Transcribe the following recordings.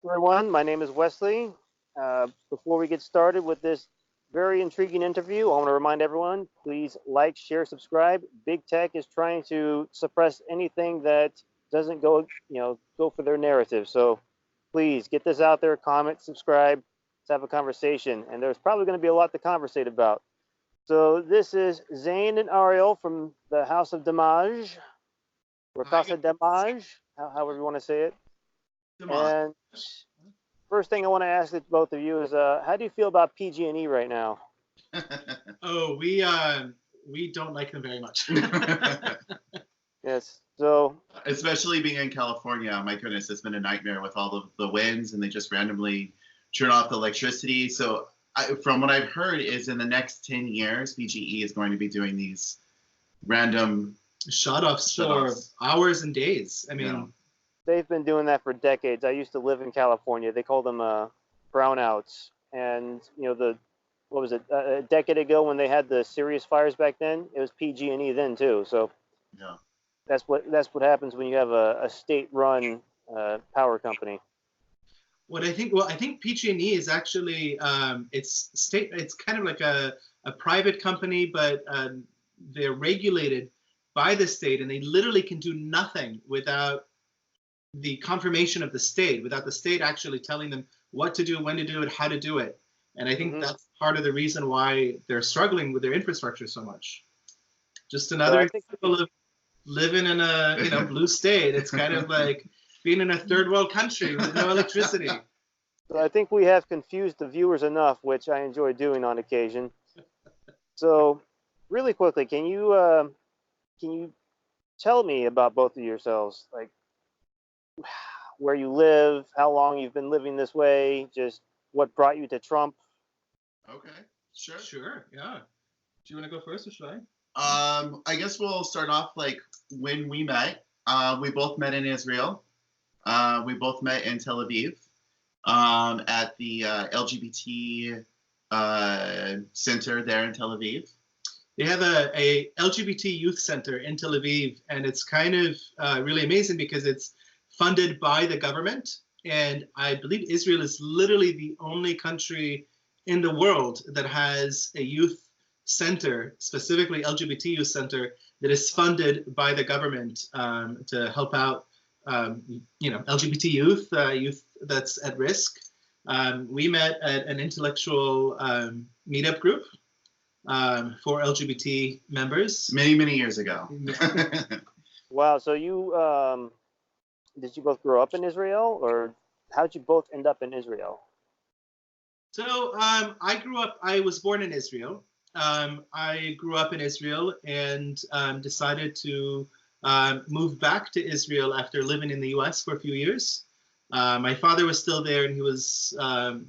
everyone. My name is Wesley. Before we get started with this very intriguing interview, I want to remind everyone, please like, share, subscribe. Big Tech is trying to suppress anything that doesn't go for their narrative. So please get this out there, comment, subscribe, let's have a conversation. And there's probably going to be a lot to conversate about. So this is Zane and Ariel from the House of Damage, or Casa Damage, however you want to say it. And first thing I want to ask both of you is, how do you feel about PG&E right now? Oh, we don't like them very much. Yes. So especially being in California, my goodness, it's been a nightmare with all of the winds, and they just randomly turn off the electricity. So from what I've heard is in the next 10 years, PG&E is going to be doing these random shut-offs for hours and days. I mean, they've been doing that for decades. I used to live in California. They call them brownouts. And what was it? A decade ago when they had the serious fires back then, it was PG&E then too. So yeah, that's what happens when you have a state-run power company. I think PG&E is actually it's kind of like a private company, but they're regulated by the state, and they literally can do nothing without the confirmation of the state, without the state actually telling them what to do, when to do it, how to do it. And I think that's part of the reason why they're struggling with their infrastructure so much. Just another example of living in a blue state. It's kind of like being in a third world country with no electricity. So I think we have confused the viewers enough, which I enjoy doing on occasion. So really quickly, can you tell me about both of yourselves, like where you live, how long you've been living this way, just what brought you to Trump? Okay, sure, yeah. Do you want to go first, or should I? I guess we'll start off like when we met. We both met in Israel. We both met in Tel Aviv at the LGBT center there in Tel Aviv. They have a LGBT youth center in Tel Aviv, and it's kind of really amazing because it's funded by the government. And I believe Israel is literally the only country in the world that has a youth center, specifically LGBT youth center, that is funded by the government to help out LGBT youth, youth that's at risk. We met at an intellectual meetup group for LGBT members. Many years ago. Wow, so you did you both grow up in Israel, or how'd you both end up in Israel? So I was born in Israel. I grew up in Israel and decided to move back to Israel after living in the US for a few years. My father was still there, and he was a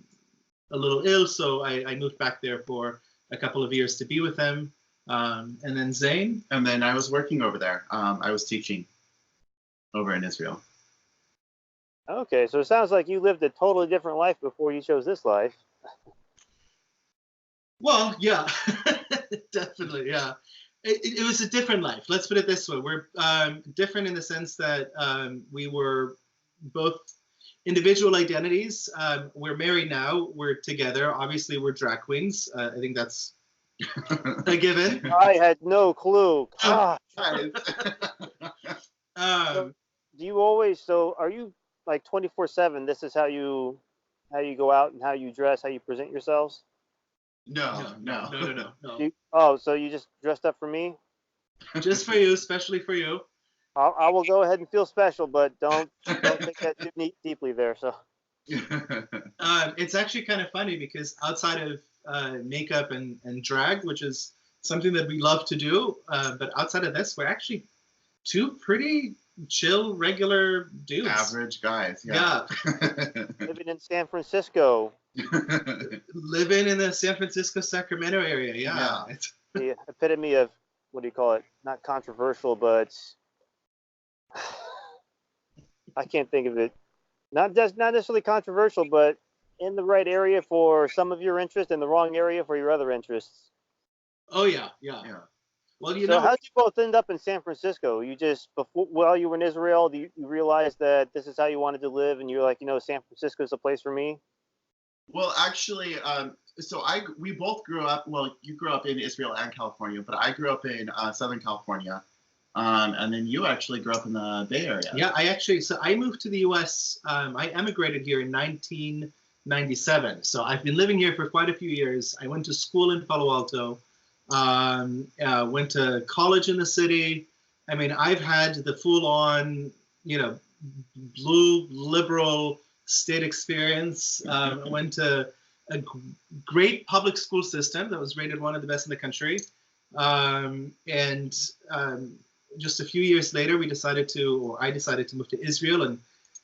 little ill, so I moved back there for a couple of years to be with him. And then Zane? And then I was working over there. I was teaching over in Israel. Okay, so it sounds like you lived a totally different life before you chose this life. Well, yeah, definitely, yeah. It was a different life. Let's put it this way. We're different in the sense that we were both individual identities. We're married now. We're together. Obviously, we're drag queens. I think that's a given. I had no clue. So, do you always? So are you like 24/7? This is how you go out and how you dress, how you present yourselves? No. So you just dressed up for me? Just for you, especially for you. I will go ahead and feel special, but don't take that too deeply there. So it's actually kind of funny because outside of makeup and drag, which is something that we love to do, but outside of this, we're actually two pretty chill, regular dudes. Average guys. Yeah. Living in San Francisco. Living in the San Francisco, Sacramento area. Yeah. It's the epitome of, what do you call it? Not controversial, but I can't think of it. Not necessarily controversial, but in the right area for some of your interests and the wrong area for your other interests. Oh yeah. Well, you So know, how did you both end up in San Francisco? You just before while you were in Israel, you realized that this is how you wanted to live, and you're like, San Francisco is a place for me. Well, actually, so we both grew up. Well, you grew up in Israel and California, but I grew up in Southern California, and then you actually grew up in the Bay Area. yeah, I moved to the U.S. I emigrated here in 1997. So I've been living here for quite a few years. I went to school in Palo Alto, went to college in the city. I mean, I've had the full-on, blue liberal state experience. Went to a great public school system that was rated one of the best in the country. And just a few years later, I decided to move to Israel. And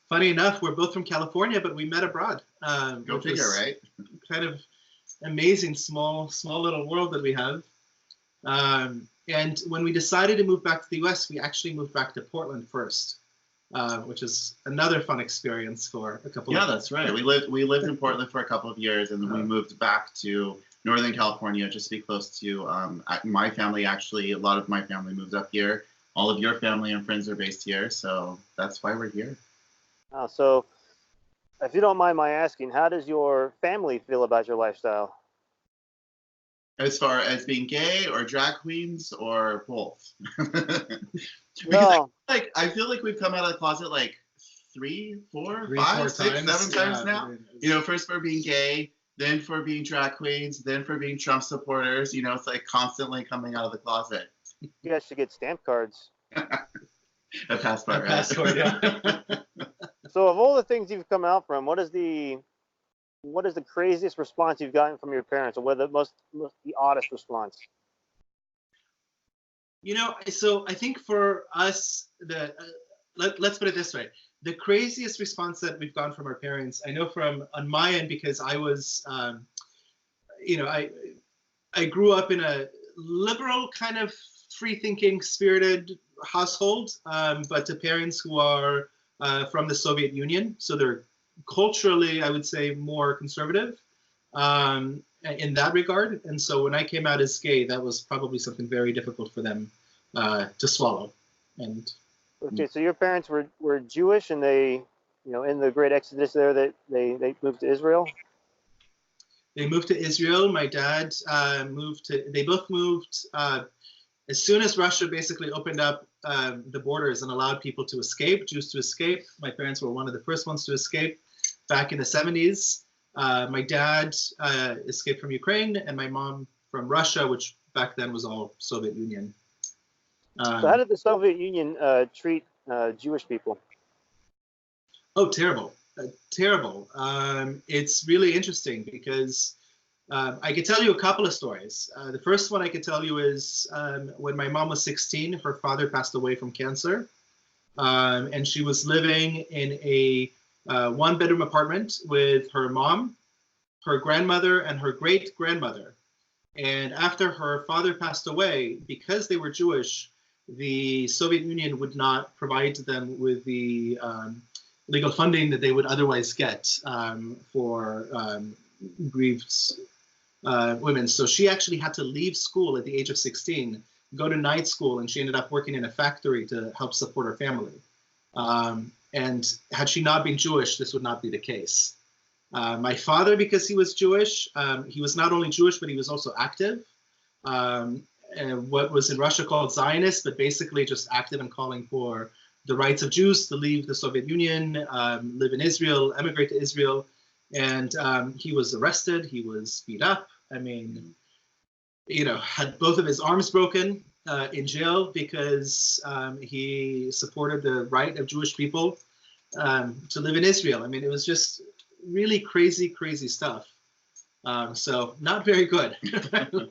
funny enough, we're both from California, but we met abroad. Go figure, right? Kind of amazing, small little world that we have. And when we decided to move back to the US, we actually moved back to Portland first, which is another fun experience for a couple of years. Yeah, that's right. We lived in Portland for a couple of years, and then we moved back to Northern California just to be close to my family. Actually, a lot of my family moved up here. All of your family and friends are based here, so that's why we're here. So, if you don't mind my asking, how does your family feel about your lifestyle? As far as being gay or drag queens or both? No. I feel like we've come out of the closet like 3, 4, 5, 6, 7 times now. First for being gay, then for being drag queens, then for being Trump supporters. It's like constantly coming out of the closet. You guys should get stamp cards. A passport, right? Passport, yeah. So, of all the things you've come out from, what is the craziest response you've gotten from your parents, or what the oddest response? So I think for us, let's put it this way: the craziest response that we've gotten from our parents, I know on my end, because I was, I grew up in a liberal kind of free-thinking, spirited household, but to parents who are from the Soviet Union, so they're culturally, I would say, more conservative in that regard. And so when I came out as gay, that was probably something very difficult for them to swallow. And okay, so your parents were Jewish, and they, in the Great Exodus there, that they moved to Israel. They moved to Israel. My dad they both moved as soon as Russia basically opened up the borders and allowed people to escape, Jews to escape. My parents were one of the first ones to escape back in the 70s. My dad escaped from Ukraine, and my mom from Russia, which back then was all Soviet Union. So how did the Soviet Union treat Jewish people? Oh, terrible. Terrible. It's really interesting because I could tell you a couple of stories. The first one I could tell you is when my mom was 16, her father passed away from cancer. And she was living in a one-bedroom apartment with her mom, her grandmother, and her great-grandmother. And after her father passed away, because they were Jewish, the Soviet Union would not provide them with the legal funding that they would otherwise get for grieved women. So she actually had to leave school at the age of 16, go to night school, and she ended up working in a factory to help support her family. And had she not been Jewish, this would not be the case. My father, because he was Jewish, he was not only Jewish, but he was also active. And what was in Russia called Zionist, but basically just active in calling for the rights of Jews to leave the Soviet Union, live in Israel, emigrate to Israel. And he was arrested, he was beat up. I mean, had both of his arms broken in jail because he supported the right of Jewish people to live in Israel. I mean, it was just really crazy, crazy stuff. So not very good.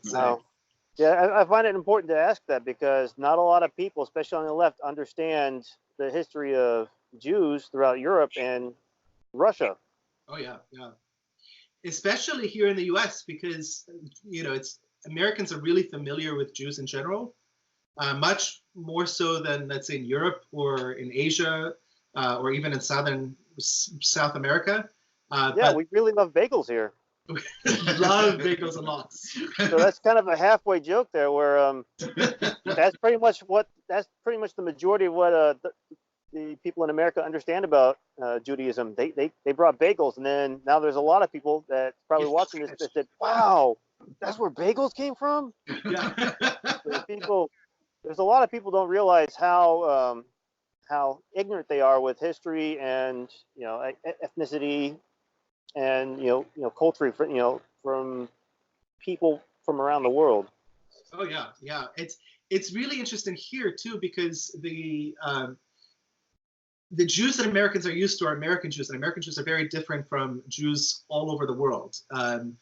So, yeah, I find it important to ask that because not a lot of people, especially on the left, understand the history of Jews throughout Europe and Russia. Oh yeah, yeah. Especially here in the U.S. because Americans are really familiar with Jews in general, much more so than, let's say, in Europe or in Asia or even in South America. Yeah, we really love bagels here. Love bagels and lox. So that's kind of a halfway joke there, where that's pretty much the majority of what the people in America understand about Judaism. They brought bagels, and then now there's a lot of people that probably watching this that said, "Wow, that's where bagels came from." Yeah. There's a lot of people don't realize how ignorant they are with history and ethnicity and culture, from people from around the world. Oh yeah, yeah. It's really interesting here too, because the Jews that Americans are used to are American Jews, and American Jews are very different from Jews all over the world. All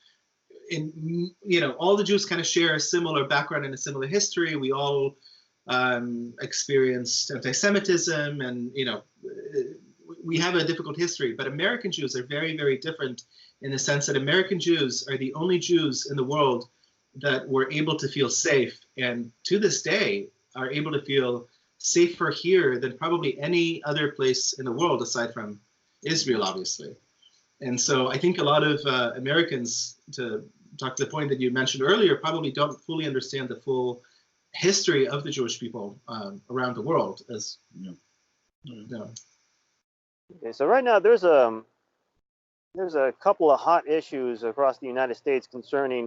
the Jews kind of share a similar background and a similar history. We all experienced anti-Semitism, and we have a difficult history. But American Jews are very, very different in the sense that American Jews are the only Jews in the world that were able to feel safe, and to this day are able to feel safer here than probably any other place in the world aside from Israel, obviously. And so I think a lot of Americans, to talk to the point that you mentioned earlier, probably don't fully understand the full history of the Jewish people around the world. Okay, so right now there's a couple of hot issues across the United States concerning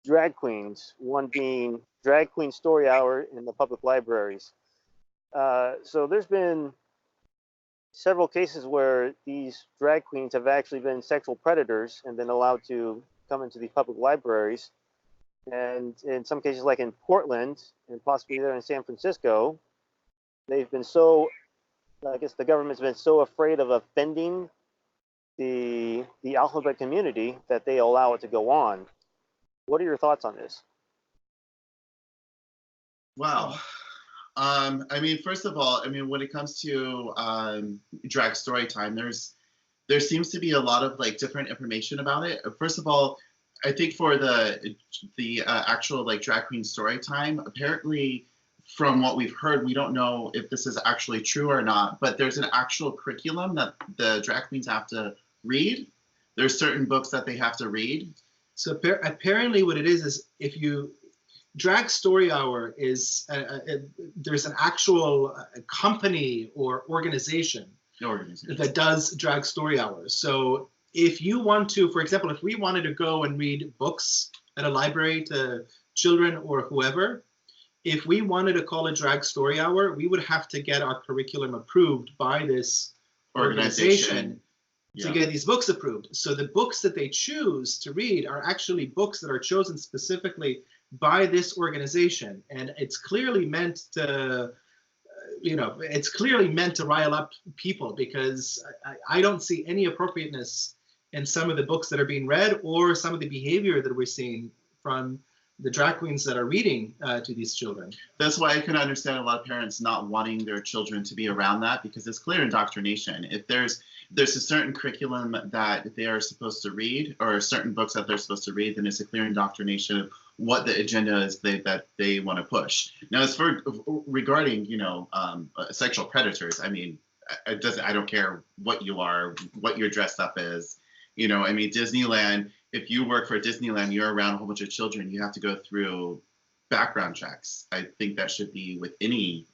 drag queens. One being Drag Queen Story Hour in the public libraries. So there's been several cases where these drag queens have actually been sexual predators and been allowed to come into the public libraries. And in some cases, like in Portland and possibly there in San Francisco, they've been I guess the government's been so afraid of offending the alphabet community that they allow it to go on. What are your thoughts on this? Wow. I mean, first of all, I mean, when it comes to drag story time, there seems to be a lot of like different information about it. First of all, I think for the actual like drag queen story time, apparently from what we've heard, we don't know if this is actually true or not, but there's an actual curriculum that the drag queens have to read. There's certain books that they have to read. So apparently what it is if you drag story hour is there's an actual company or organization that does drag story hours. So if you want to, for example, if we wanted to go and read books at a library to children or whoever, if we wanted to call a drag story hour, we would have to get our curriculum approved by this organization to get these books approved. So the books that they choose to read are actually books that are chosen specifically by this organization, and it's clearly meant to it's clearly meant to rile up people, because I don't see any appropriateness in some of the books that are being read or some of the behavior that we're seeing from the drag queens that are reading to these children. That's why I can understand a lot of parents not wanting their children to be around that, because it's clear indoctrination. If there's a certain curriculum that they are supposed to read, or certain books that they're supposed to read, then it's a clear indoctrination of what the agenda is that they want to push. Now, as for regarding sexual predators, I mean, I don't care what you are, what you're dressed up as. I mean, Disneyland. If you work for Disneyland, you're around a whole bunch of children, you have to go through background checks. I think that should be with any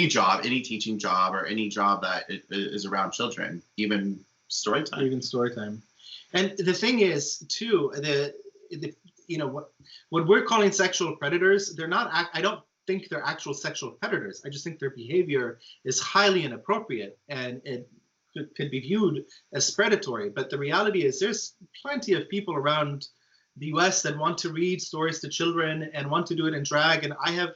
job, any teaching job, or any job that is around children, even story time. Even story time. And the thing is, too, what we're calling sexual predators, they're not. I don't think they're actual sexual predators. I just think their behavior is highly inappropriate, and it could be viewed as predatory. But the reality is there's plenty of people around the US that want to read stories to children and want to do it in drag, and I have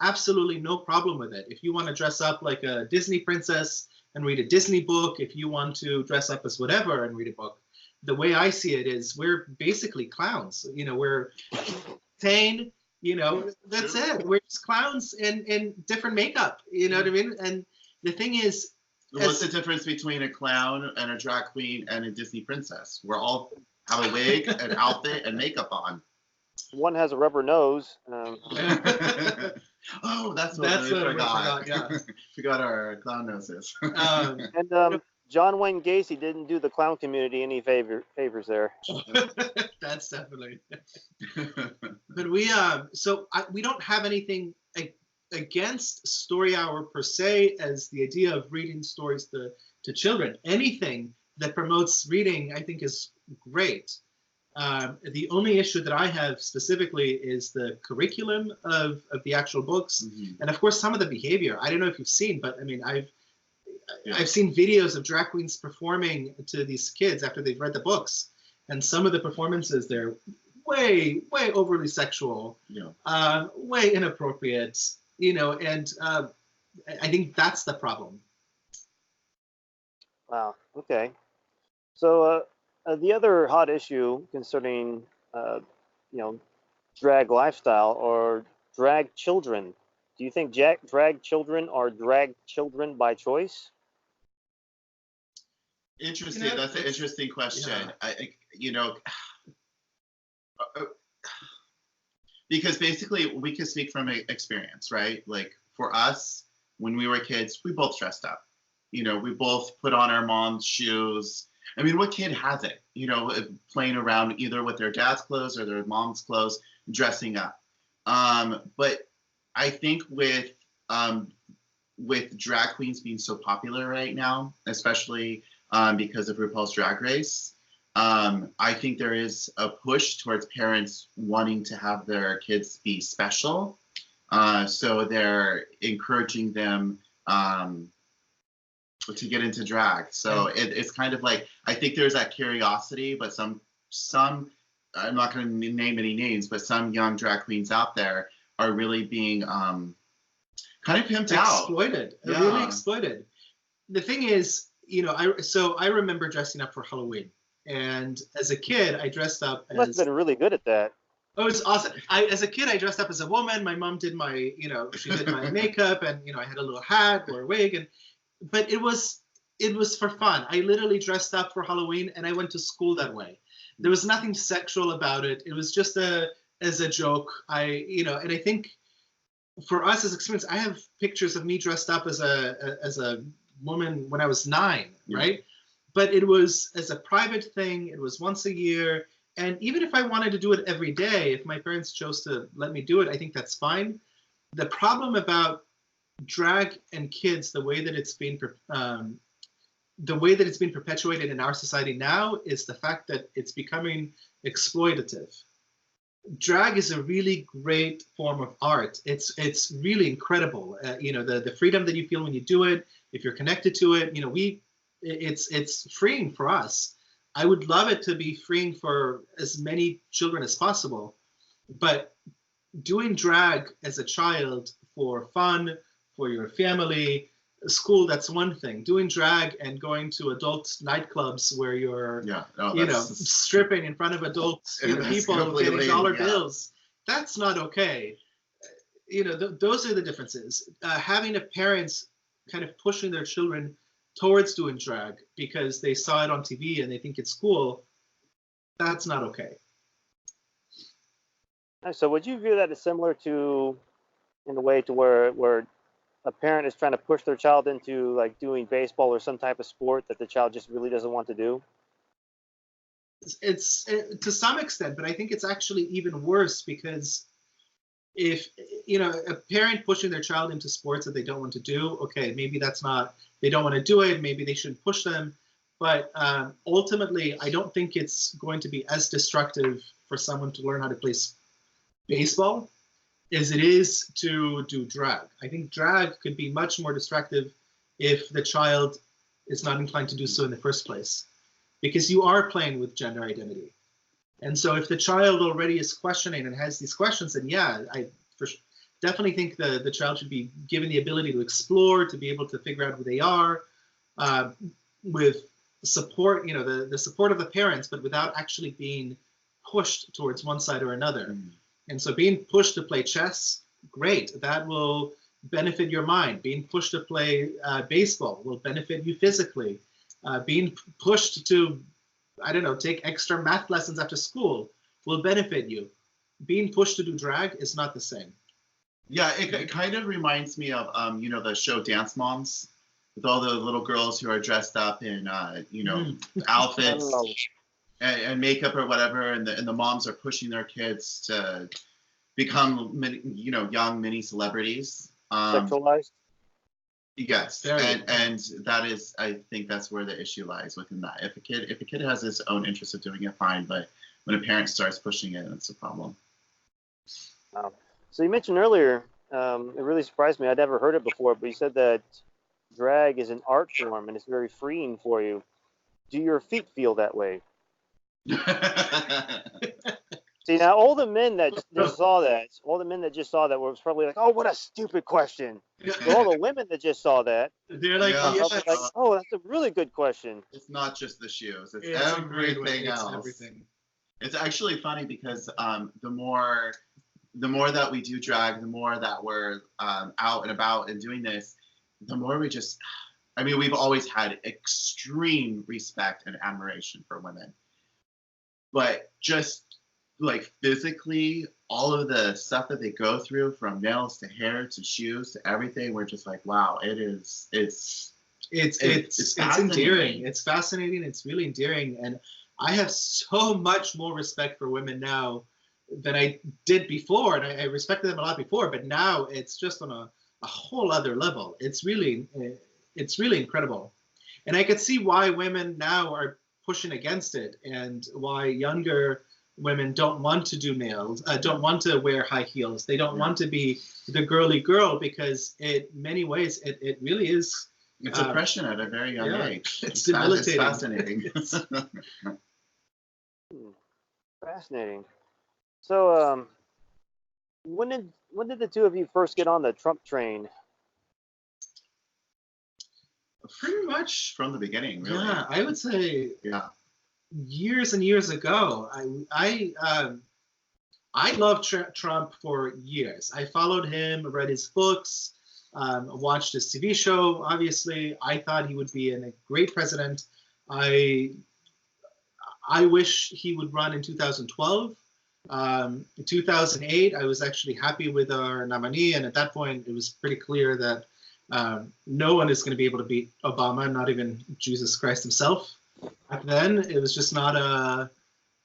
absolutely no problem with it. If you want to dress up like a Disney princess and read a Disney book, if you want to dress up as whatever and read a book, the way I see it is we're basically clowns. We're sane, that's it. We're just clowns in different makeup, you know what I mean? And the thing is, what's the difference between a clown and a drag queen and a Disney princess? We're all have a wig, an outfit, and makeup on. One has a rubber nose. Oh, that's what I forgot. Yeah. Forgot our clown noses. And John Wayne Gacy didn't do the clown community any favors there. That's definitely. But we don't have anything against Story Hour per se, as the idea of reading stories to children. Anything that promotes reading, I think, is great. The only issue that I have specifically is the curriculum of the actual books, and of course some of the behavior. I don't know if you've seen, but I mean, I've seen videos of drag queens performing to these kids after they've read the books, and some of the performances, they're way overly sexual, way inappropriate, and I think that's the problem. Wow. Okay. So the other hot issue concerning drag lifestyle or drag children. Do you think drag children are drag children by choice? Interesting. That's an interesting question. Yeah. Because basically we can speak from experience, right? Like for us, when we were kids, we both dressed up. We both put on our mom's shoes. I mean, what kid hasn't, playing around either with their dad's clothes or their mom's clothes, dressing up. But I think with drag queens being so popular right now, especially because of RuPaul's Drag Race, I think there is a push towards parents wanting to have their kids be special. So they're encouraging them to get into drag. So it's kind of like, I think there's that curiosity, but some I'm not going to name any names, but some young drag queens out there are really being kind of pimped out. Exploited. Yeah. Really exploited. The thing is, I remember dressing up for Halloween. And as a kid, I dressed up as... You must have been really good at that. Oh, it's awesome. As a kid, I dressed up as a woman. My mom did my, she did my makeup, and, I had a little hat or a wig. But it was for fun. I literally dressed up for Halloween, and I went to school that way. There was nothing sexual about it. It was just as a joke. And I think for us as experience, I have pictures of me dressed up as a woman when I was 9, right? But it was as a private thing. It was once a year. And even if I wanted to do it every day, if my parents chose to let me do it, I think that's fine. The problem about drag and kids, the way that it's been perpetuated in our society now, is the fact that it's becoming exploitative. Drag is a really great form of art. It's really incredible. The freedom that you feel when you do it, if you're connected to it, it's freeing for us. I would love it to be freeing for as many children as possible, but doing drag as a child for fun, for your family, school, that's one thing. Doing drag and going to adult nightclubs where you're, stripping in front of adult people getting dollar bills, that's not okay. Those are the differences. Having a parents kind of pushing their children towards doing drag because they saw it on TV and they think it's cool, that's not okay. So would you view that as similar to, in the way to where a parent is trying to push their child into like doing baseball or some type of sport that the child just really doesn't want to do? It's to some extent, but I think it's actually even worse because if a parent pushing their child into sports that they don't want to do, okay, maybe they don't want to do it, maybe they shouldn't push them, but ultimately I don't think it's going to be as destructive for someone to learn how to play baseball as it is to do drag. I think drag could be much more destructive if the child is not inclined to do so in the first place, because you are playing with gender identity. And so if the child already is questioning and has these questions, then yeah, I definitely think the child should be given the ability to explore, to be able to figure out who they are, with support, the support of the parents, but without actually being pushed towards one side or another. Mm-hmm. And so being pushed to play chess, great, that will benefit your mind. Being pushed to play baseball will benefit you physically. Being pushed to, take extra math lessons after school will benefit you. Being pushed to do drag is not the same. Yeah, it kind of reminds me of, the show Dance Moms. with all the little girls who are dressed up in, outfits Oh, and makeup or whatever, and the moms are pushing their kids to become, young mini celebrities. sexualized. Yes, and that is, I think that's where the issue lies within that. If a kid has his own interest of doing it, fine, but when a parent starts pushing it, it's a problem. Wow. So you mentioned earlier, it really surprised me. I'd never heard it before, but you said that drag is an art form and it's very freeing for you. Do your feet feel that way? See, now all the men that just saw that, was probably like, "Oh, what a stupid question." But all the women that just saw that, They're like, Yeah. probably like, "Oh, that's a really good question." It's not just the shoes; it's It's a great way. everything It's else. everything. It's actually funny because the more that we do drag, the more that we're out and about and doing this, the more we just, we've always had extreme respect and admiration for women, but just like physically, all of the stuff that they go through, from nails to hair to shoes to everything, we're just like, wow, it's endearing. It's fascinating. It's really endearing, and I have so much more respect for women now than I did before, and I respected them a lot before, but now it's just on a whole other level. It's really incredible, and I could see why women now are pushing against it, and why younger women don't want to do nails, don't want to wear high heels. They don't want to be the girly girl, because in many ways it really is. It's oppression at a very young age. It's debilitating. It's fascinating. Fascinating. So, when did the two of you first get on the Trump train? Pretty much From the beginning, really. Yeah, I would say Yeah. years and years ago. I loved Trump for years. I followed him, read his books, watched his TV show. Obviously, I thought he would be a great president. I wish he would run in 2012. In 2008, I was actually happy with our nominee, and at that point, it was pretty clear that no one is going to be able to beat Obama, not even Jesus Christ himself. Back then, it was just not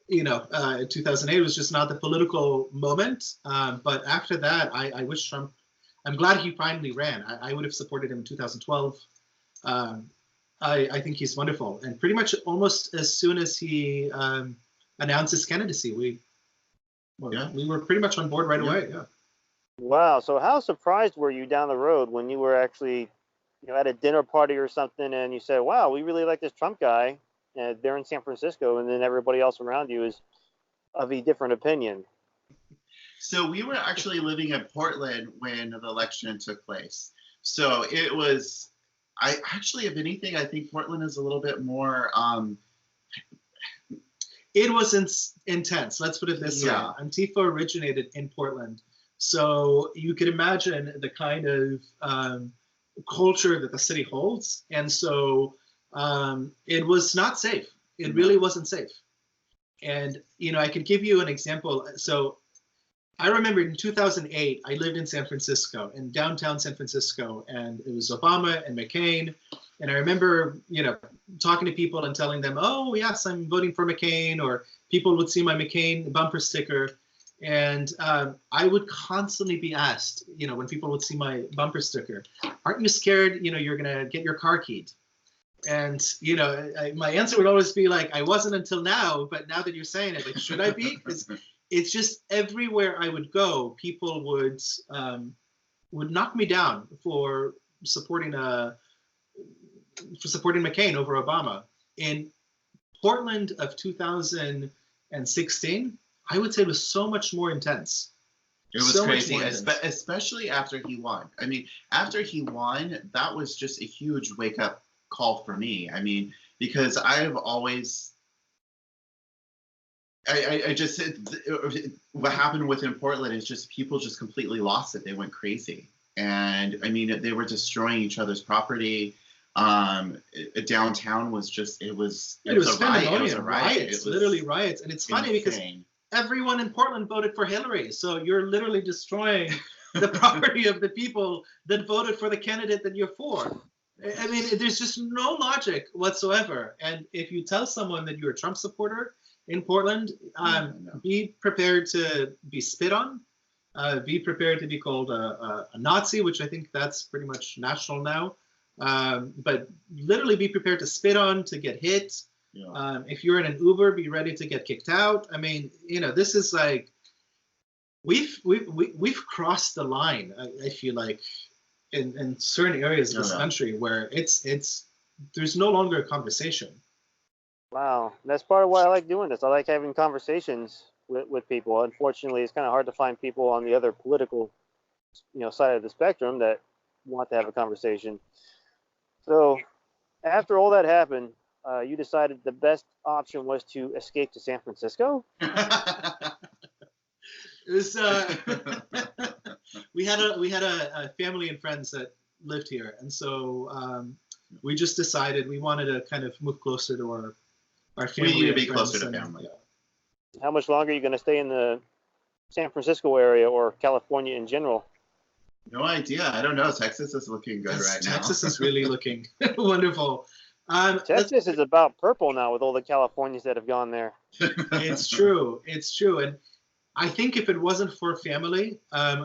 2008 was just not the political moment. But after that, I wish Trump. I'm glad he finally ran. I would have supported him in 2012. I think he's wonderful, and pretty much almost as soon as he announced his candidacy, we were pretty much on board right away. Yeah. Wow. So how surprised were you down the road when you were actually, at a dinner party or something, and you said, "Wow, we really like this Trump guy," and they're in San Francisco, and then everybody else around you is of a different opinion? So we were actually living in Portland when the election took place. So it was, if anything, I think Portland is a little bit more. It was intense. Let's put it this way. Antifa originated in Portland. So you could imagine the kind of culture that the city holds. And so it was not safe. It really wasn't safe. And, I could give you an example. So I remember in 2008, I lived in San Francisco, in downtown San Francisco, and it was Obama and McCain. And I remember, talking to people and telling them, "Oh, yes, I'm voting for McCain," or people would see my McCain bumper sticker. And I would constantly be asked, when people would see my bumper sticker, "Aren't you scared, you're going to get your car keyed?" And, my answer would always be like, "I wasn't until now, but now that you're saying it, like, should I be?" Because it's just everywhere I would go, people would knock me down for supporting McCain over Obama. In Portland of 2016, I would say it was so much more intense. It was so crazy, especially after he won. After he won, that was just a huge wake-up call for me. Because I've always, what happened within Portland is just people just completely lost it. They went crazy. And they were destroying each other's property. Downtown was just, it was a riot. It was a riot. Riots, it was literally riots. And it's funny because everyone in Portland voted for Hillary. So you're literally destroying the property of the people that voted for the candidate that you're for. I mean, there's just no logic whatsoever. And if you tell someone that you're a Trump supporter in Portland, be prepared to be spit on. Be prepared to be called a Nazi, which I think that's pretty much national now. But literally be prepared to spit on, to get hit. Yeah. If you're in an Uber, be ready to get kicked out. I mean, you know, this is like, we've crossed the line, I feel like, in certain areas of this country where there's no longer a conversation. Wow, that's part of why I like doing this. I like having conversations with people. Unfortunately, it's kind of hard to find people on the other political, side of the spectrum that want to have a conversation. So, after all that happened, you decided the best option was to escape to San Francisco. It was we had a family and friends that lived here, and so we just decided we wanted to kind of move closer to our family. We need to be closer to family. How much longer are you going to stay in the San Francisco area or California in general? No idea. I don't know. Texas is looking good right now. Texas is really looking wonderful. Texas is about purple now with all the Californians that have gone there. It's true. It's true. And I think if it wasn't for family,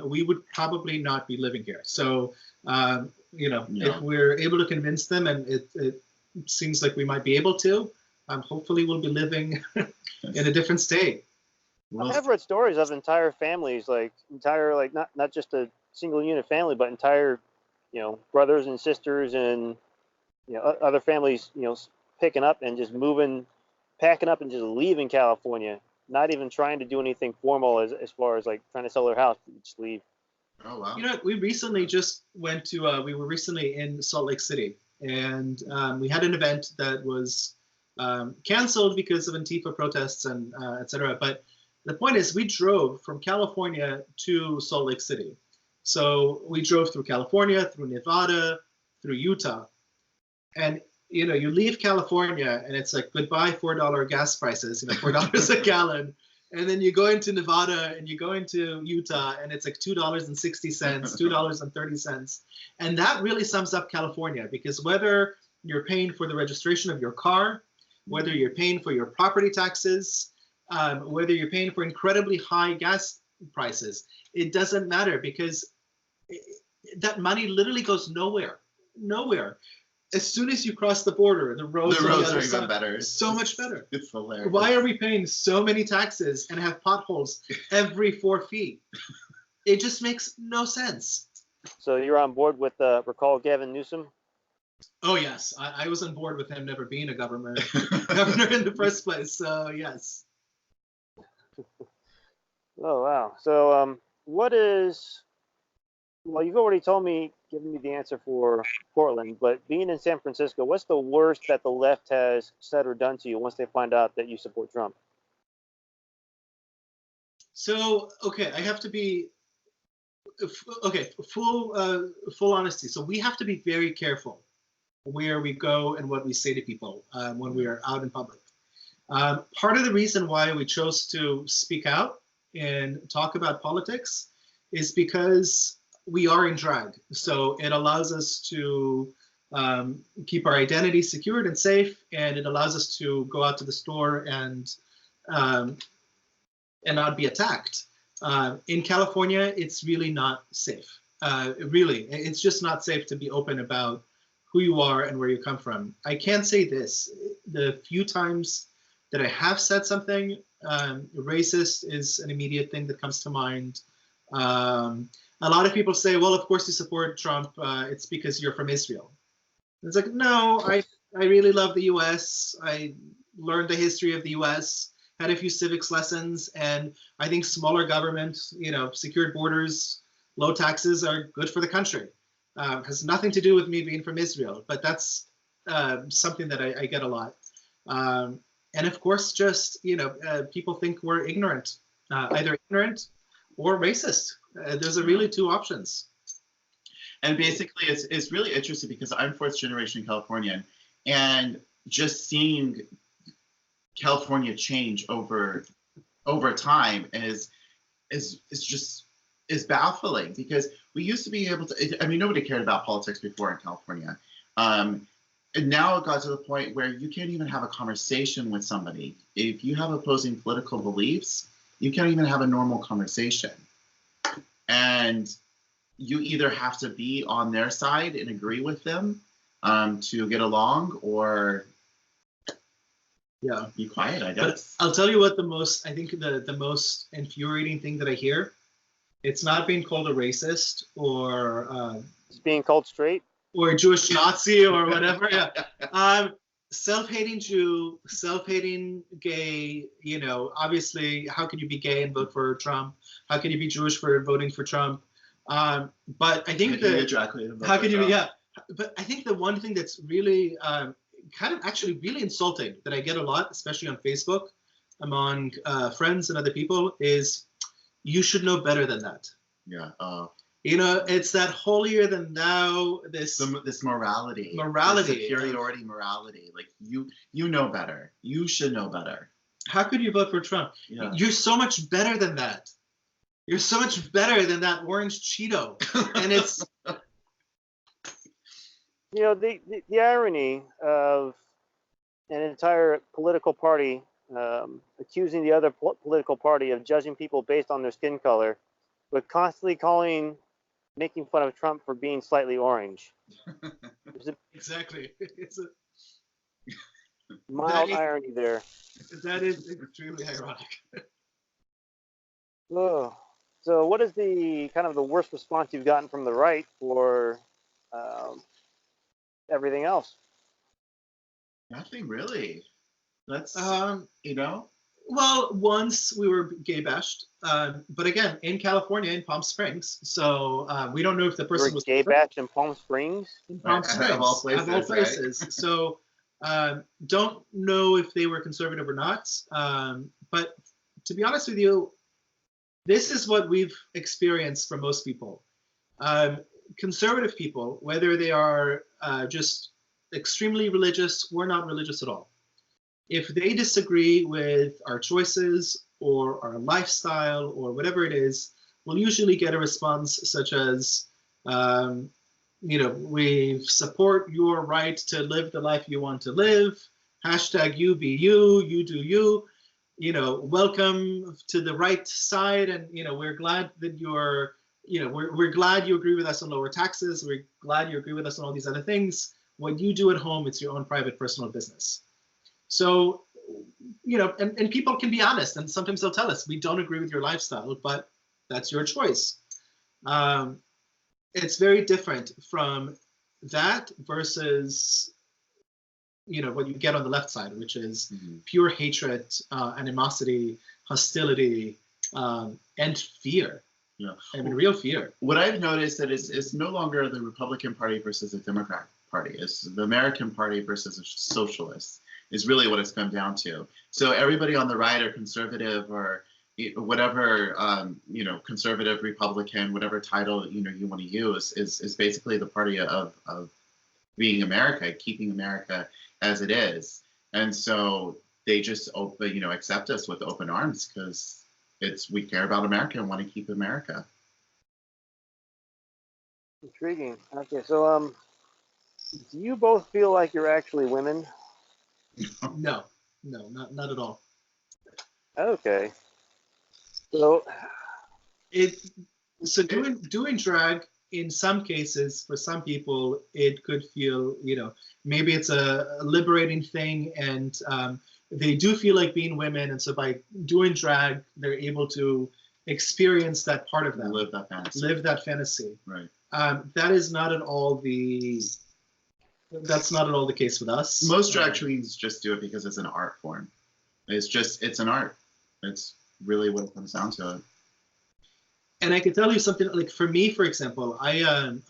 we would probably not be living here. So, if we're able to convince them, and it seems like we might be able to, hopefully we'll be living in a different state. I've read stories of entire families, not just a single unit family, but entire, brothers and sisters and, other families, picking up and just packing up and just leaving California, not even trying to do anything formal as far as like trying to sell their house, just leave. Oh, wow. We recently just went to, we were recently in Salt Lake City, and we had an event that was canceled because of Antifa protests and et cetera. But the point is, we drove from California to Salt Lake City. So we drove through California, through Nevada, through Utah. And, you leave California and it's like goodbye $4 gas prices, $4 a gallon. And then you go into Nevada and you go into Utah and it's like $2.60, $2.30. And that really sums up California, because whether you're paying for the registration of your car, whether you're paying for your property taxes, whether you're paying for incredibly high gas prices, it doesn't matter, because that money literally goes nowhere. As soon as you cross the border, the roads are even better. So much better. It's hilarious. Why are we paying so many taxes and have potholes every 4 feet? It just makes no sense. So you're on board with recall Gavin Newsom? Oh yes, I was on board with him never being a governor in the first place. So yes. Oh wow. So you've already given me the answer for Portland, but being in San Francisco, what's the worst that the left has said or done to you once they find out that you support Trump? So, okay, I have to be, full honesty. So we have to be very careful where we go and what we say to people when we are out in public. Part of the reason why we chose to speak out and talk about politics is because we are in drag. So it allows us to keep our identity secured and safe, and it allows us to go out to the store and not be attacked. In California, it's really not safe. It's just not safe to be open about who you are and where you come from. I can say this: the few times that I have said something racist is an immediate thing that comes to mind. A lot of people say, well, of course you support Trump, it's because you're from Israel. It's like, no, I really love the US. I learned the history of the US, had a few civics lessons, and I think smaller government, secured borders, low taxes are good for the country. Has nothing to do with me being from Israel, but that's something that I get a lot. And of course, just, people think we're ignorant, either ignorant or racist. There's really two options. And basically, it's really interesting because I'm fourth generation Californian, and just seeing California change over time is baffling, because we used to be able to. I mean, nobody cared about politics before in California. And now it got to the point where you can't even have a conversation with somebody. If you have opposing political beliefs, you can't even have a normal conversation. And you either have to be on their side and agree with them to get along, or be quiet, I guess. But I'll tell you what I think the most infuriating thing that I hear, it's not being called a racist or It's being called straight. Or a Jewish Nazi or whatever. Yeah. Self-hating Jew, self-hating gay, you know, obviously, how can you be gay and vote for Trump? How can you be Jewish for voting for Trump? But I think how can you be, yeah. But I think the one thing that's really kind of actually really insulting that I get a lot, especially on Facebook, among friends and other people, is you should know better than that. Yeah. You know, it's that holier than thou, this morality, this superiority morality. Like you know better. You should know better. How could you vote for Trump? Yeah. You're so much better than that. You're so much better than that orange Cheeto. And it's You know, the irony of an entire political party accusing the other political party of judging people based on their skin color, but constantly making fun of Trump for being slightly orange. exactly. It's a mild irony there. That is extremely ironic. Oh, so what is the kind of the worst response you've gotten from the right for everything else? Nothing really. That's you know. Well, once we were gay bashed, but again, in California, in Palm Springs, so we don't know if the person was gay bashed in Palm Springs. In Palm Springs, of all places. Right? So don't know if they were conservative or not. But to be honest with you, this is what we've experienced from most people. Conservative people, whether they are just extremely religious or not religious at all, if they disagree with our choices or our lifestyle or whatever it is, we'll usually get a response such as, you know, we support your right to live the life you want to live, hashtag you be you, you do you, you know, welcome to the right side, and, you know, we're glad that you're, you know, we're glad you agree with us on lower taxes, we're glad you agree with us on all these other things. What you do at home, it's your own private personal business. So, you know, and people can be honest, and sometimes they'll tell us, we don't agree with your lifestyle, but that's your choice. It's very different from that versus, you know, what you get on the left side, which is pure hatred, animosity, hostility, and fear. Yeah. I mean, real fear. What I've noticed that it's no longer the Republican Party versus the Democrat Party. It's the American Party versus a socialist. Is really what it's come down to. So everybody on the right or conservative or whatever, you know, conservative, Republican, whatever title, you know, you want to use is basically the party of being America, keeping America as it is. And so they just you know, accept us with open arms because we care about America and want to keep America. Intriguing. Okay, so do you both feel like you're actually women? No, not at all. Okay. So doing drag in some cases, for some people, it could feel, you know, maybe it's a liberating thing, and they do feel like being women, and so by doing drag, they're able to experience that part of them, live that fantasy. Right. That is not at all that's not at all the case with us. Most drag queens just do it because it's an art form. It's an art. It's really what it comes down to. And I can tell you something, like for me, for example, I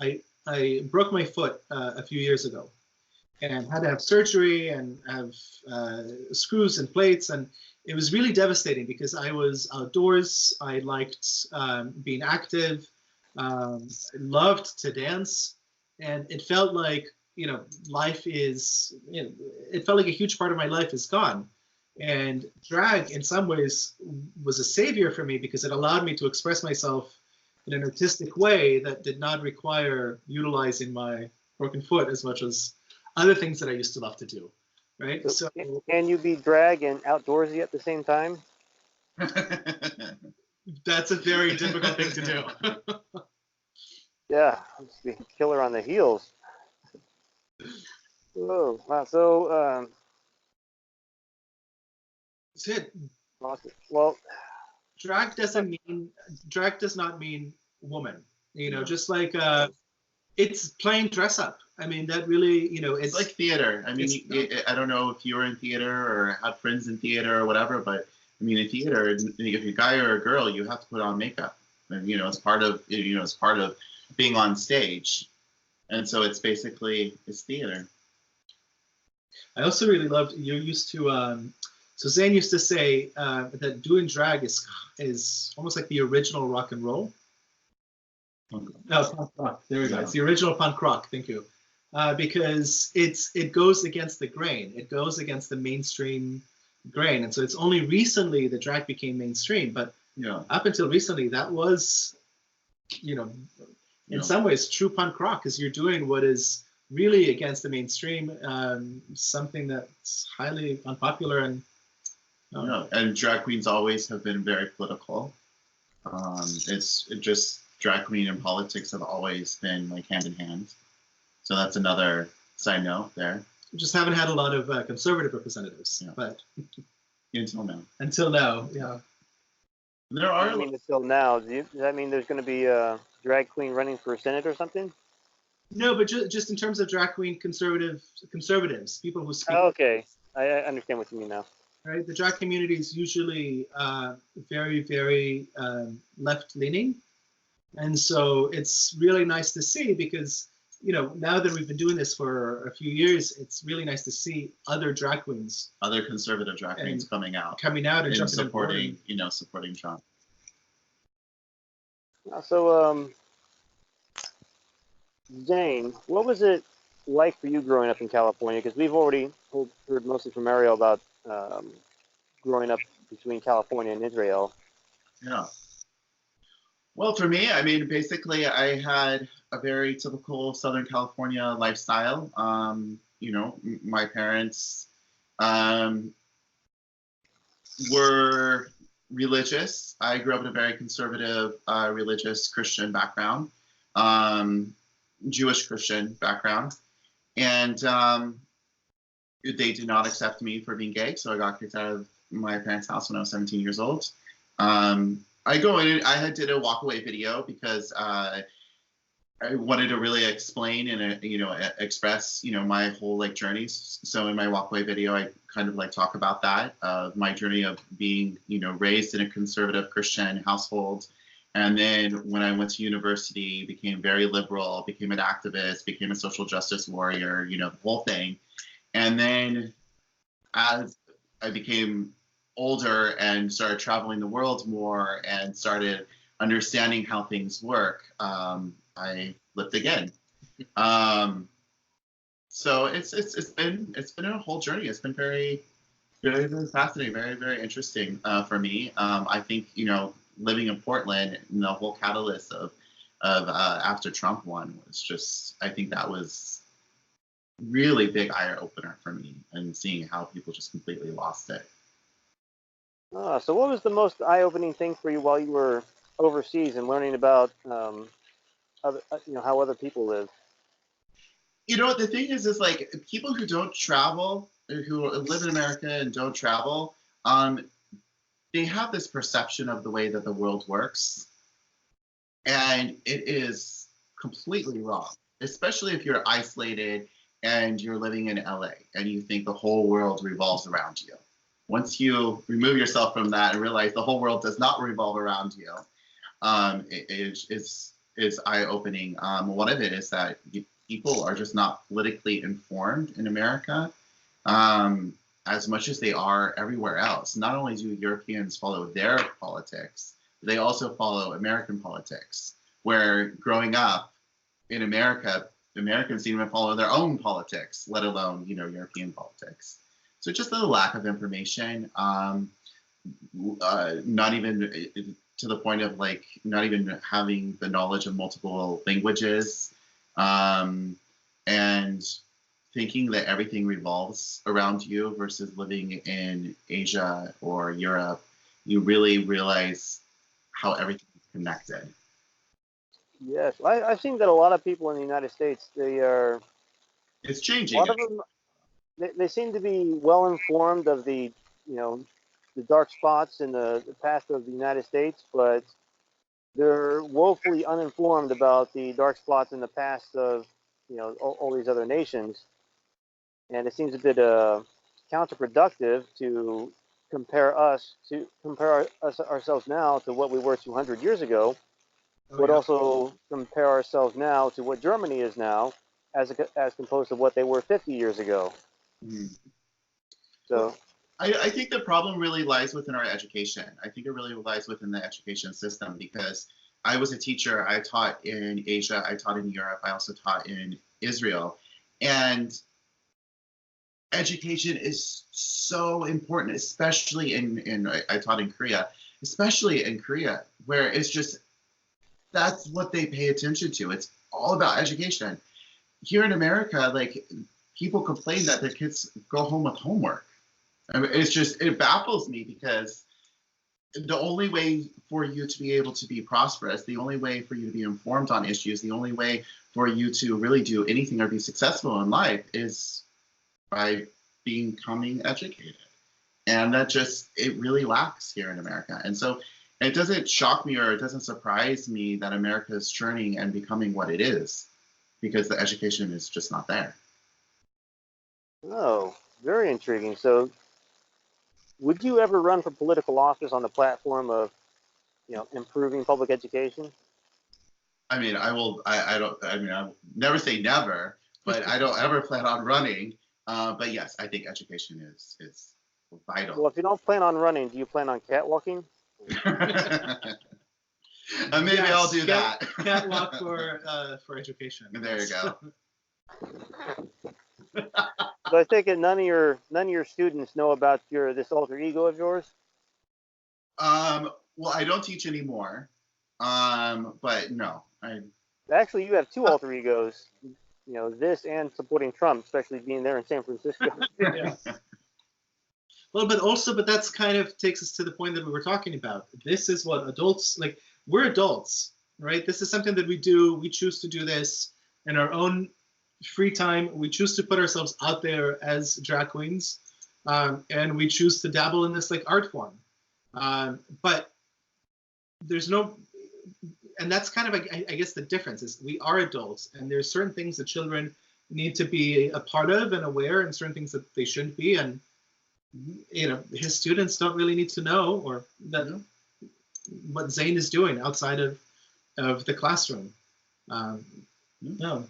broke my foot a few years ago and had to have surgery and have screws and plates, and it was really devastating because I was outdoors. I liked being active, loved to dance, and it felt like, you know, life is, you know, it felt like a huge part of my life is gone. And drag, in some ways, was a savior for me because it allowed me to express myself in an artistic way that did not require utilizing my broken foot as much as other things that I used to love to do, right? So So can you be drag and outdoorsy at the same time? that's a very difficult thing to do. Yeah, let's be killer on the heels. Oh, wow. So, That's it. awesome. Well, Drag does not mean woman. You know, Yeah. just like it's plain dress up. I mean, that really, you know, It's like theater. I mean, I don't know if you were in theater or had friends in theater or whatever, but I mean, in theater, if you're a guy or a girl, you have to put on makeup, and it's part of being on stage, and so it's theater. I also really loved you used to. So Zane used to say that doing drag is almost like the original rock and roll. No, punk rock. There we go. It's the original punk rock. Thank you. Because it goes against the grain. It goes against the mainstream grain, and so it's only recently that drag became mainstream. But up until recently, that was, in some ways, true punk rock, because you're doing what is really against the mainstream, something that's highly unpopular and. And drag queens always have been very political. Drag queen and politics have always been like hand in hand. So that's another side note there. We just haven't had a lot of conservative representatives, but until now, yeah. There are. I mean, until now, does that mean there's going to be a drag queen running for Senate or something? No, but just in terms of drag queen conservatives, people who speak. Oh, okay, I understand what you mean now. Right, the drag community is usually very, very left-leaning, and so it's really nice to see because now that we've been doing this for a few years, it's really nice to see other drag queens, other conservative drag queens coming out and supporting Trump. So, Zane, what was it like for you growing up in California? Because we've already heard mostly from Ariel about growing up between California and Israel. Yeah. Well, for me, I mean, basically, I had a very typical Southern California lifestyle. My parents were religious. I grew up in a very conservative, religious Christian background, Jewish Christian background. And they did not accept me for being gay, so I got kicked out of my parents' house when I was 17 years old. I did a walkaway video because I wanted to really explain and express my whole journeys. So in my walkaway video, I kind of talk about that, my journey of being raised in a conservative Christian household. And then when I went to university, became very liberal, became an activist, became a social justice warrior, the whole thing. And then as I became older and started traveling the world more and started understanding how things work, I lived again. So it's been a whole journey. It's been very, very, very fascinating, very, very interesting for me. I think living in Portland and the whole catalyst of after Trump won was just, I think that was really big eye opener for me, and seeing how people just completely lost it. So what was the most eye-opening thing for you while you were overseas and learning about how other people live? The thing is people who don't travel, who live in America and don't travel, they have this perception of the way that the world works, and it is completely wrong, especially if you're isolated and you're living in LA and you think the whole world revolves around you. Once you remove yourself from that and realize the whole world does not revolve around you, it's eye-opening. One of it is that people are just not politically informed in America as much as they are everywhere else. Not only do Europeans follow their politics, they also follow American politics, where growing up in America, Americans didn't even follow their own politics, let alone, European politics. So just the lack of information, not even to the point of not even having the knowledge of multiple languages, and thinking that everything revolves around you versus living in Asia or Europe, you really realize how everything is connected. Yes, I've seen that a lot of people in the United States, It's a changing. lot of them, they seem to be well informed of the, the dark spots in the past of the United States, but they're woefully uninformed about the dark spots in the past of, all these other nations. And it seems a bit counterproductive to compare ourselves now to what we were 200 years ago, but also compare ourselves now to what Germany is now, as composed to what they were 50 years ago. Mm-hmm. So I think the problem really lies within our education. I think it really lies within the education system, because I was a teacher. I taught in Asia. I taught in Europe. I also taught in Israel. And education is so important, especially I taught in Korea, especially in Korea, where it's just, that's what they pay attention to. It's all about education. Here in America, like, people complain that their kids go home with homework. I mean, it baffles me, because the only way for you to be able to be prosperous, the only way for you to be informed on issues, the only way for you to really do anything or be successful in life is by becoming educated. And that it really lacks here in America. And so it doesn't shock me, or it doesn't surprise me that America is churning and becoming what it is, because the education is just not there. Oh, very intriguing. So, would you ever run for political office on the platform of, improving public education? I mean, I'll never say never, but I don't ever plan on running. But yes, I think education is vital. Well, if you don't plan on running, do you plan on catwalking? Maybe Yes, I'll do that. Catwalk for education. There you go. So I take it none of your students know about this alter ego of yours? Well, I don't teach anymore. But no, Actually, you have two alter egos. This and supporting Trump, especially being there in San Francisco. Yeah. Well, but that's kind of takes us to the point that we were talking about. This is what adults, like, we're adults, right? This is something that we do. We choose to do this in our own free time. We choose to put ourselves out there as drag queens, and we choose to dabble in this, like, art form. But there's no, and that's kind of, I guess, the difference is we are adults, and there's certain things that children need to be a part of and aware, and certain things that they shouldn't be. And his students don't really need to know, or that what ZANE is doing outside of the classroom. No.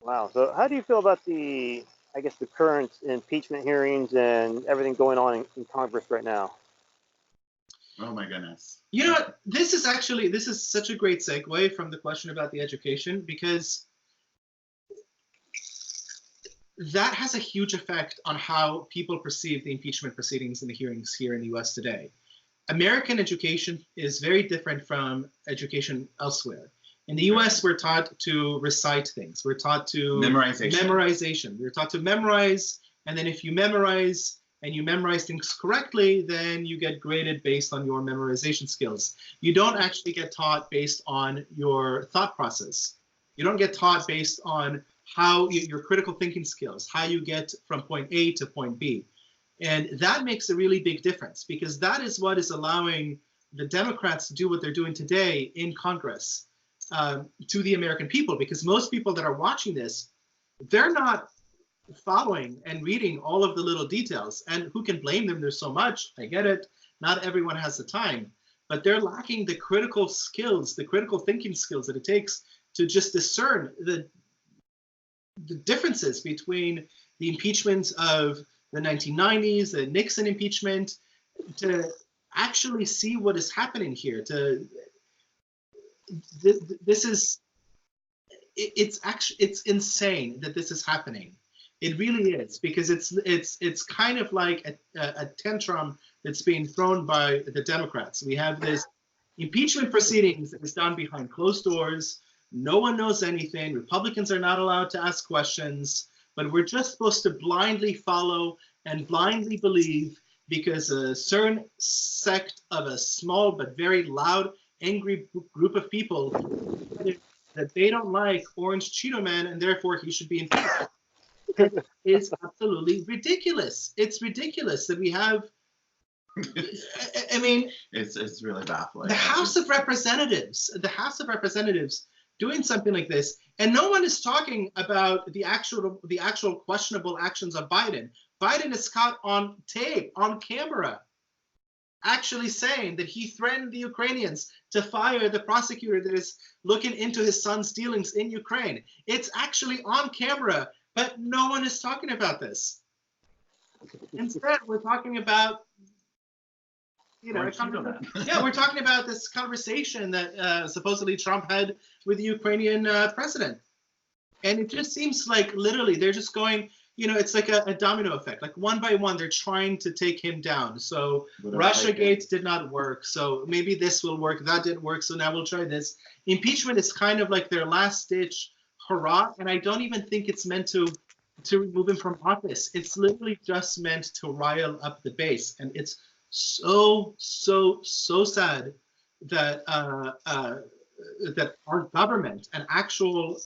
Wow. So how do you feel about the current impeachment hearings and everything going on in Congress right now? Oh my goodness. You know what? This is such a great segue from the question about the education, because that has a huge effect on how people perceive the impeachment proceedings and the hearings here in the US today. American education is very different from education elsewhere. In the US, we're taught to recite things. We're taught to memorization. We're taught to memorize, and then if you memorize and you memorize things correctly, then you get graded based on your memorization skills. You don't actually get taught based on your thought process. You don't get taught based on how your critical thinking skills, how you get from point A to point B. And that makes a really big difference, because that is what is allowing the Democrats to do what they're doing today in Congress to the American people, because most people that are watching this, they're not following and reading all of the little details. And who can blame them? There's so much. I get it. Not everyone has the time, but they're lacking the critical skills, the critical thinking skills that it takes to just discern the differences between the impeachments of the 1990s, the Nixon impeachment, to actually see what is happening here. It's insane that this is happening. It really is, because it's kind of like a tantrum that's being thrown by the Democrats. We have this impeachment proceedings that is done behind closed doors. No one knows anything. Republicans are not allowed to ask questions, but we're just supposed to blindly follow and blindly believe because a certain sect of a small but very loud, angry group of people that they don't like Orange Cheeto Man and therefore he should be impeached. It is absolutely ridiculous. It's ridiculous that we have, I mean, it's really baffling. the House of Representatives doing something like this, and no one is talking about the actual questionable actions of Biden. Biden is caught on tape, on camera, actually saying that he threatened the Ukrainians to fire the prosecutor that is looking into his son's dealings in Ukraine. It's actually on camera, but no one is talking about this. Instead, we're talking about, we're talking about this conversation that supposedly Trump had with the Ukrainian president. And it just seems like literally they're just going, it's like a domino effect. Like one by one, they're trying to take him down. So Russiagate did not work. So maybe this will work. That didn't work. So now we'll try this. Impeachment is kind of like their last ditch hurrah. And I don't even think it's meant to remove him from office. It's literally just meant to rile up the base. And it's so sad that that our government, an actual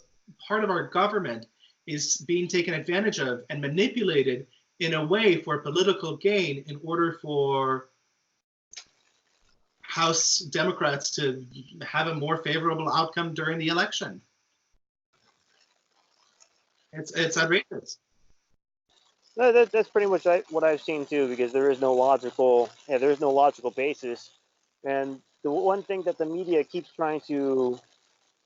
part of our government, is being taken advantage of and manipulated in a way for political gain in order for House Democrats to have a more favorable outcome during the election. It's outrageous. No, that's pretty much what I've seen too, because there is no logical basis. And the one thing that the media keeps trying to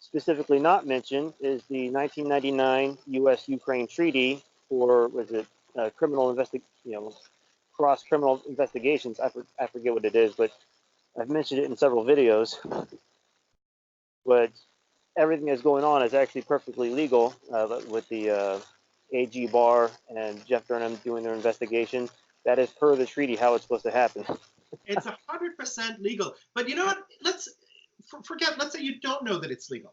specifically not mention is the 1999 U.S.-Ukraine treaty for, cross criminal investigations. I forget what it is, but I've mentioned it in several videos. But everything that's going on is actually perfectly legal with the AG Barr and Jeff Durham doing their investigation. That is per the treaty how it's supposed to happen. It's 100% legal. But you know what? Let's forget. Let's say you don't know that it's legal.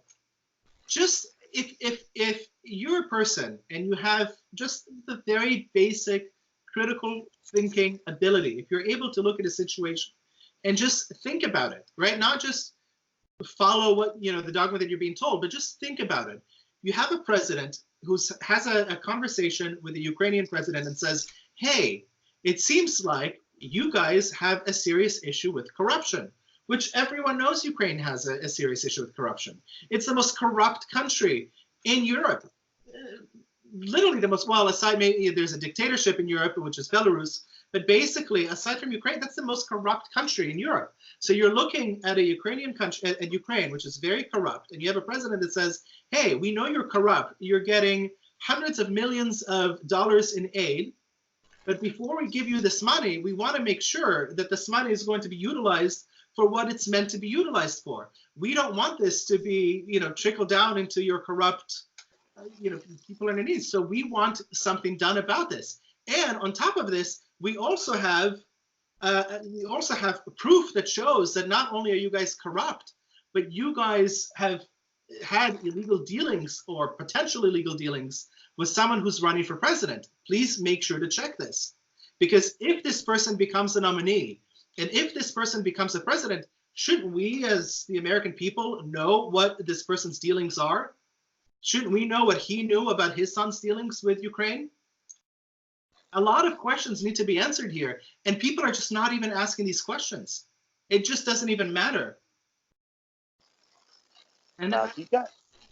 Just if you're a person and you have just the very basic critical thinking ability, if you're able to look at a situation and just think about it, right? Not just follow what the dogma that you're being told, but just think about it. You have a president who has a conversation with the Ukrainian president and says, hey, it seems like you guys have a serious issue with corruption, which everyone knows Ukraine has a serious issue with corruption. It's the most corrupt country in Europe. Literally the most, well, aside maybe there's a dictatorship in Europe, which is Belarus, but basically, aside from Ukraine, that's the most corrupt country in Europe. So you're looking at a Ukrainian country, at Ukraine, which is very corrupt, and you have a president that says, hey, we know you're corrupt. You're getting hundreds of millions of dollars in aid, but before we give you this money, we want to make sure that this money is going to be utilized for what it's meant to be utilized for. We don't want this to be, trickle down into your corrupt, people underneath. So we want something done about this. And on top of this, we also have proof that shows that not only are you guys corrupt, but you guys have had illegal dealings or potential illegal dealings with someone who's running for president. Please make sure to check this. Because if this person becomes a nominee, and if this person becomes a president, shouldn't we as the American people know what this person's dealings are? Shouldn't we know what he knew about his son's dealings with Ukraine? A lot of questions need to be answered here, and people are just not even asking these questions. It just doesn't even matter. And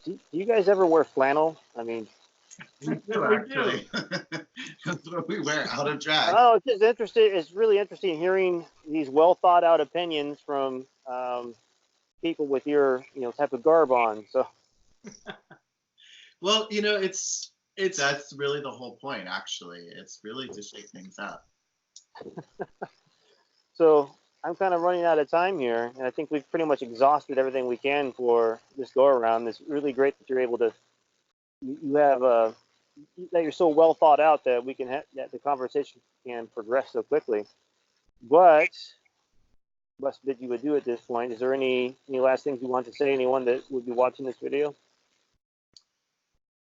Do you guys ever wear flannel? I mean, we do actually. That's what we wear out of drag. oh, it's just interesting. It's really interesting hearing these well thought out opinions from people with your type of garb on. So, well, it's that's really the whole point. Actually, it's really to shake things up. So I'm kind of running out of time here, and I think we've pretty much exhausted everything we can for this go around. It's really great that you're able to. You have that you're so well thought out that we can that the conversation can progress so quickly. But what that you would do at this point? Is there any last things you want to say? Anyone that would be watching this video?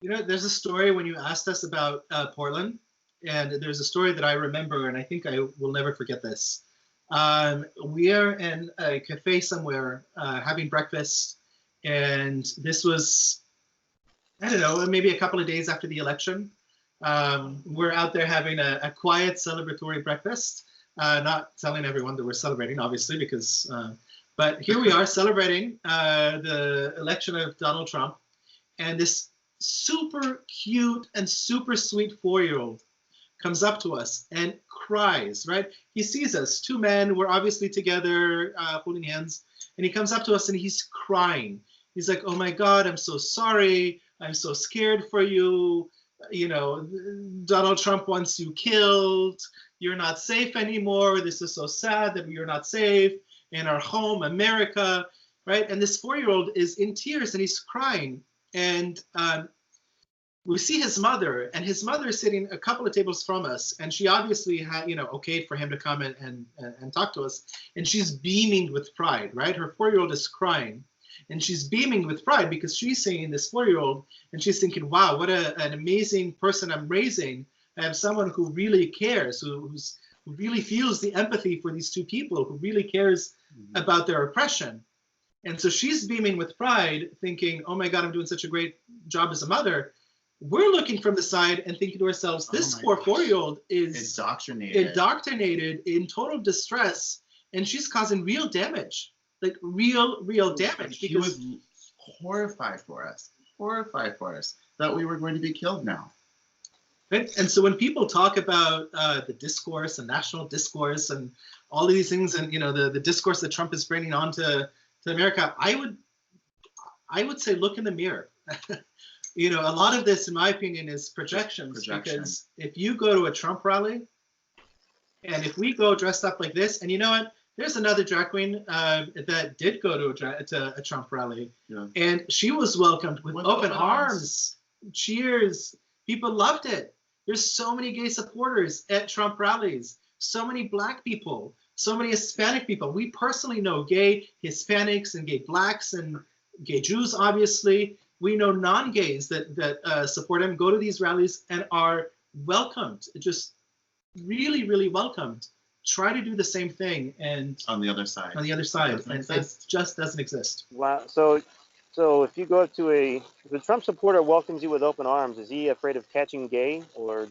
You know, there's a story when you asked us about Portland, and there's a story that I remember, and I think I will never forget this. We are in a cafe somewhere having breakfast, and this was, I don't know, maybe a couple of days after the election. We're out there having a quiet celebratory breakfast, not telling everyone that we're celebrating, obviously, because, but here we are celebrating the election of Donald Trump, and this super cute and super sweet 4-year-old comes up to us and cries, right? He sees us, two men, we're obviously together, holding hands, and he comes up to us and he's crying. He's like, oh my God, I'm so sorry. I'm so scared for you. You know, Donald Trump wants you killed. You're not safe anymore. This is so sad that you're not safe in our home, America, right? And this 4-year-old is in tears and he's crying. And we see his mother, and his mother is sitting a couple of tables from us, and she obviously had, you know, okayed for him to come and talk to us, and she's beaming with pride, right? Her 4-year-old is crying, and she's beaming with pride because she's seeing this 4-year-old, and she's thinking, wow, what an amazing person I'm raising. I have someone who really cares, who really feels the empathy for these two people, who really cares about their oppression. And so she's beaming with pride, thinking, oh my God, I'm doing such a great job as a mother. We're looking from the side and thinking to ourselves, this poor 4-year-old is indoctrinated in total distress, and she's causing real damage, like real damage. He was horrified for us that we were going to be killed now. Right? And so when people talk about the discourse and national discourse and all of these things, and you know the discourse that Trump is bringing on to America, I would say look in the mirror. You know, a lot of this, in my opinion, is projections. Because if you go to a Trump rally, and if we go dressed up like this, and you know what, there's another drag queen that did go to a Trump rally, and she was welcomed with open arms, cheers. People loved it. There's so many gay supporters at Trump rallies, so many Black people, so many Hispanic people. We personally know gay Hispanics and gay Blacks and gay Jews, obviously. We know non-gays that support him, go to these rallies and are welcomed, just really welcomed. Try to do the same thing, and on the other side, and it just doesn't exist. Wow. So if you go up to if a Trump supporter welcomes you with open arms, is he afraid of catching gay or?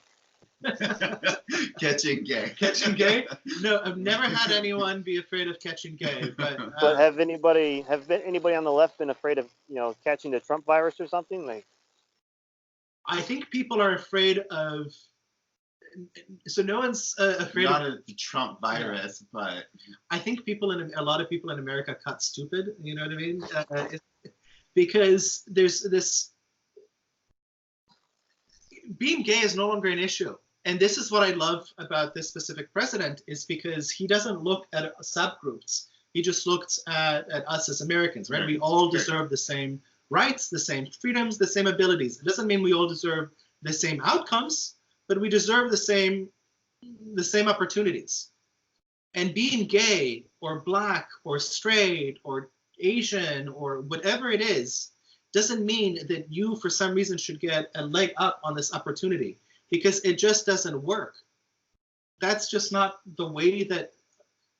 Catching gay. Catching gay? No, I've never had anyone be afraid of catching gay. But have anybody on the left been afraid of, you know, catching the Trump virus or something? Like, I think people are afraid of. So no one's afraid of the Trump virus, but I think a lot of people in America cut stupid. You know what I mean? Because there's this. Being gay is no longer an issue. And this is what I love about this specific president, is because he doesn't look at subgroups. He just looks at us as Americans, right? We all deserve the same rights, the same freedoms, the same abilities. It doesn't mean we all deserve the same outcomes, but we deserve the same opportunities. And being gay or Black or straight or Asian or whatever it is, doesn't mean that you, for some reason, should get a leg up on this opportunity, because it just doesn't work. That's just not the way that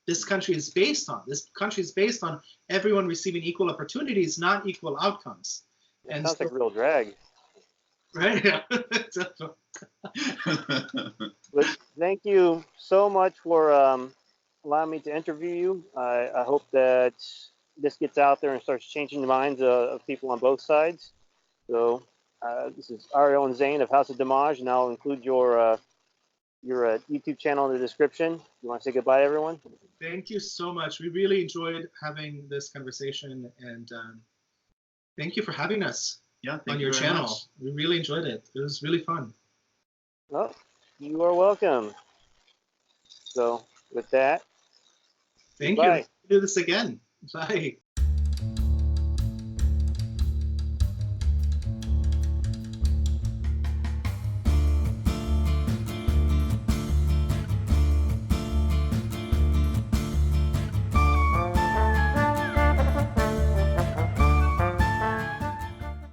this country is based on. This country is based on everyone receiving equal opportunities, not equal outcomes. And sounds like real drag. Right? Yeah. But thank you so much for allowing me to interview you. I hope that this gets out there and starts changing the minds of people on both sides. So this is Ariel and Zane of House of Damage, and I'll include your YouTube channel in the description. You want to say goodbye, everyone? Thank you so much. We really enjoyed having this conversation, and thank you for having us on your channel. We really enjoyed it. It was really fun. Well, you are welcome. So with that, thank you. Let's do this again. Bye.